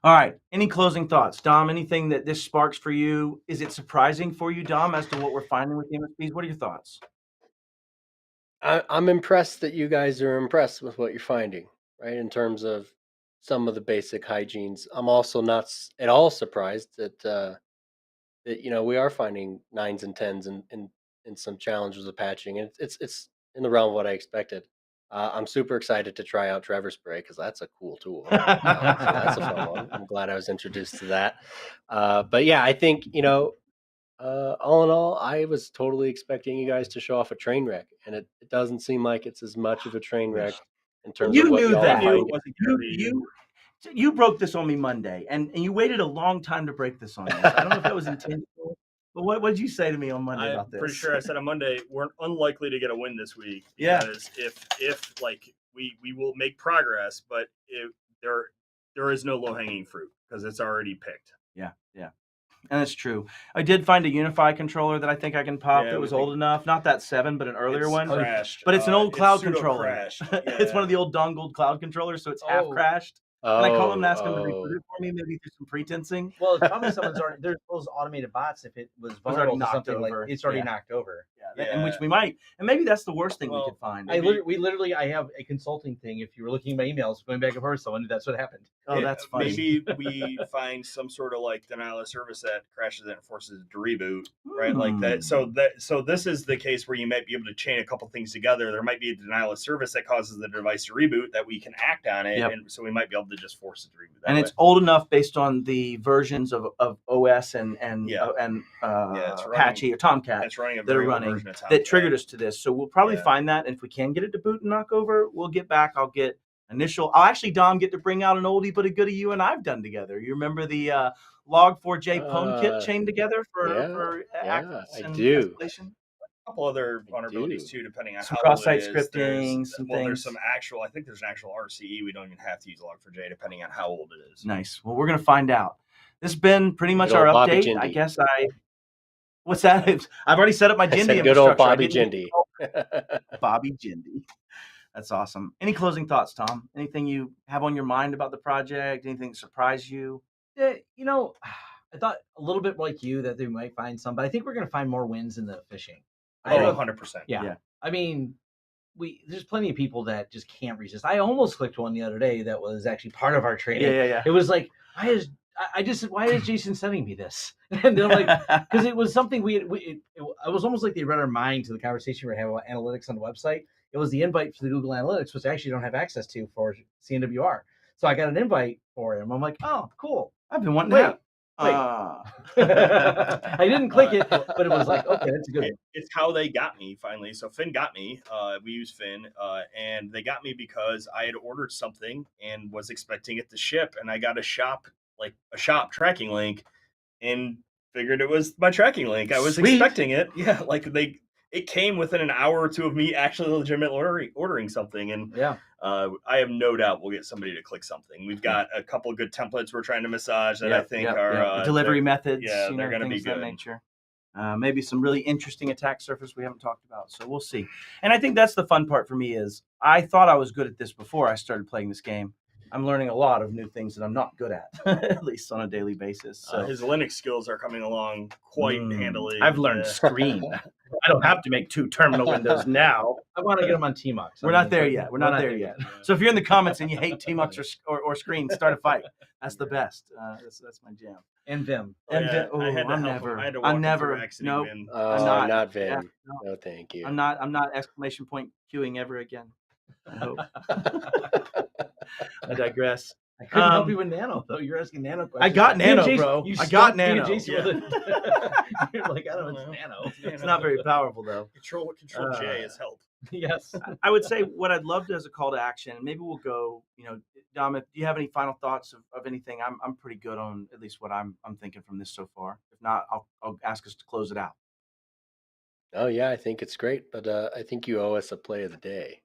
all right. Any closing thoughts, Dom? Anything that this sparks for you? Is it surprising for you, Dom, as to what we're finding with the MSPs? What are your thoughts? I'm impressed that you guys are impressed with what you're finding, right? In terms of some of the basic hygienes. I'm also not at all surprised that we are finding 9s and 10s in some challenges with patching, and it's in the realm of what I expected. I'm super excited to try out Trevor Spray because that's a cool tool. So that's a fun one. I'm glad I was introduced to that. But yeah, I think all in all, I was totally expecting you guys to show off a train wreck, and it doesn't seem like it's as much of a train wreck in terms of what y'all are finding. You broke this on me Monday, and you waited a long time to break this on me. I don't know if that was intentional, but what did you say to me on Monday about this? I'm pretty sure I said on Monday we're unlikely to get a win this week. Yeah. Because if like we will make progress, but there is no low hanging fruit because it's already picked. Yeah. And it's true. I did find a Unify controller that I think I can pop that was old enough. Not that 7, but an earlier one. Crashed. But it's an old cloud controller. Crashed. It's one of the old dongled cloud controllers, so it's half crashed. And I call him and ask him to reboot it for me, maybe do some pretensing. Well, it's probably someone's already. There's those automated bots. If it was vulnerable to something like it's already knocked over. And which we might, and maybe that's the worst thing we could find. I have a consulting thing. If you were looking at my emails, going back and forth, someone that's what happened. Oh, that's funny. Maybe we find some sort of like denial of service that crashes it and forces it to reboot, right? Like that. So this is the case where you might be able to chain a couple things together. There might be a denial of service that causes the device to reboot that we can act on it, and so we might be able to just force it to reboot. And it's old enough based on the versions of OS and Apache or Tomcat that are running that triggered us to this. So we'll probably find that, and if we can get it to boot and knock over, we'll get back. I'll actually, Dom, get to bring out an oldie but a goodie you and I've done together. You remember the Log4j Pwn kit chained together for access and escalation? A couple other vulnerabilities too, depending on some how cross-site old it is. scripting, some things. There's some actual. I think there's an actual RCE. We don't even have to use Log4j, depending on how old it is. Nice. Well, we're gonna find out. This has been pretty much our update. I guess what's that? I've already set up my Jindy infrastructure. Good old Bobby Jindy. Bobby Jindy. That's awesome. Any closing thoughts, Tom? Anything you have on your mind about the project? Anything that surprised you? I thought a little bit like you that they might find some, but I think we're going to find more wins in the phishing. 100%. Yeah. I mean, there's plenty of people that just can't resist. I almost clicked one the other day that was actually part of our training. Yeah. It was like, why is Jason sending me this? And they're like, because it was something it was almost like they read our mind to the conversation we were having about analytics on the website. It was the invite for the Google Analytics, which I actually don't have access to for CNWR. So I got an invite for him. I'm like, oh, cool. I've been wanting that. I didn't click it, but it was like, okay, that's a good one. It's how they got me finally. So Finn got me. We use Finn, and they got me because I had ordered something and was expecting it to ship, and I got a shop tracking link, and figured it was my tracking link. I was expecting it. Yeah, it came within an hour or two of me actually legitimately ordering something, and I have no doubt we'll get somebody to click something. We've got a couple of good templates we're trying to massage that I think are delivery methods. Yeah, they're going to be good. Of that nature. Maybe some really interesting attack surface we haven't talked about. So we'll see. And I think that's the fun part for me is I thought I was good at this before I started playing this game. I'm learning a lot of new things that I'm not good at, at least on a daily basis. So his Linux skills are coming along quite handily. I've learned Screen. I don't have to make 2 terminal windows now. I want to get them on Tmux. We're not there yet. We're not there yet. So if you're in the comments and you hate Tmux or Screen, start a fight. That's the best. That's my jam. And Vim. And yeah, Vim. Oh, I had to I'm help never. him. I had to walk I'm him never. through exiting No. Vim. I'm not. Not Vim. Yeah, no, thank you. I'm not exclamation point queuing ever again. I hope. I digress. I couldn't help you with Nano though. You're asking Nano questions. I got Me and Nano, Jason- bro. you I got stumped me and Nano. Jason with it. You're like, I don't know, it's Nano. It's not very powerful though. Control J is help. Yes. I would say what I'd love to as a call to action. Maybe we'll go. Dom, do you have any final thoughts of anything? I'm pretty good on at least what I'm thinking from this so far. If not, I'll ask us to close it out. Oh yeah, I think it's great, but I think you owe us a play of the day.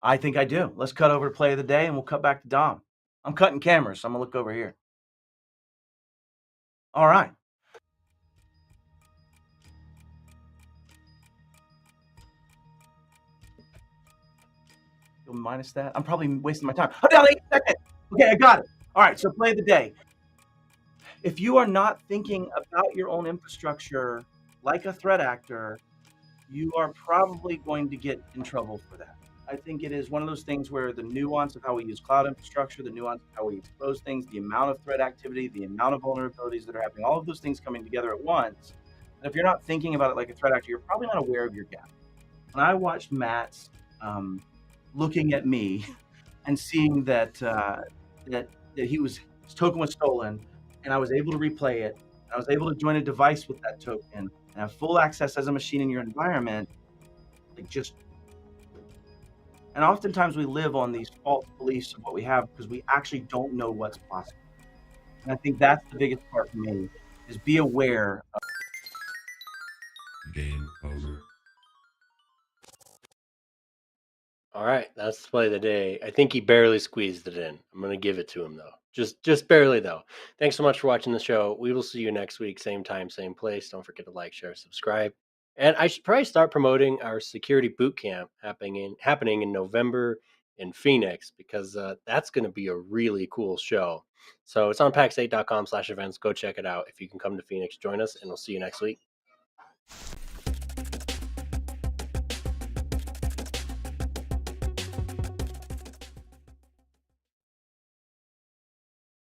I think I do. Let's cut over to play of the day, and we'll cut back to Dom. I'm cutting cameras, so I'm gonna look over here. All right. You'll minus that. I'm probably wasting my time. Hold on, 8 seconds. Okay, I got it. All right, so play of the day. If you are not thinking about your own infrastructure like a threat actor, you are probably going to get in trouble for that. I think it is one of those things where the nuance of how we use cloud infrastructure, the nuance of how we expose things, the amount of threat activity, the amount of vulnerabilities that are happening, all of those things coming together at once. And if you're not thinking about it like a threat actor, you're probably not aware of your gap. When I watched Matt's looking at me and seeing that his token was stolen, and I was able to replay it, and I was able to join a device with that token and have full access as a machine in your environment, and oftentimes we live on these false beliefs of what we have because we actually don't know what's possible. And I think that's the biggest part for me, is be aware of Game over. All right, that's the play of the day. I think he barely squeezed it in. I'm going to give it to him, though. Just barely, though. Thanks so much for watching the show. We will see you next week, same time, same place. Don't forget to like, share, subscribe. And I should probably start promoting our security boot camp happening in November in Phoenix, because that's going to be a really cool show. So it's on pax8.com/events. Go check it out. If you can come to Phoenix, join us, and we'll see you next week.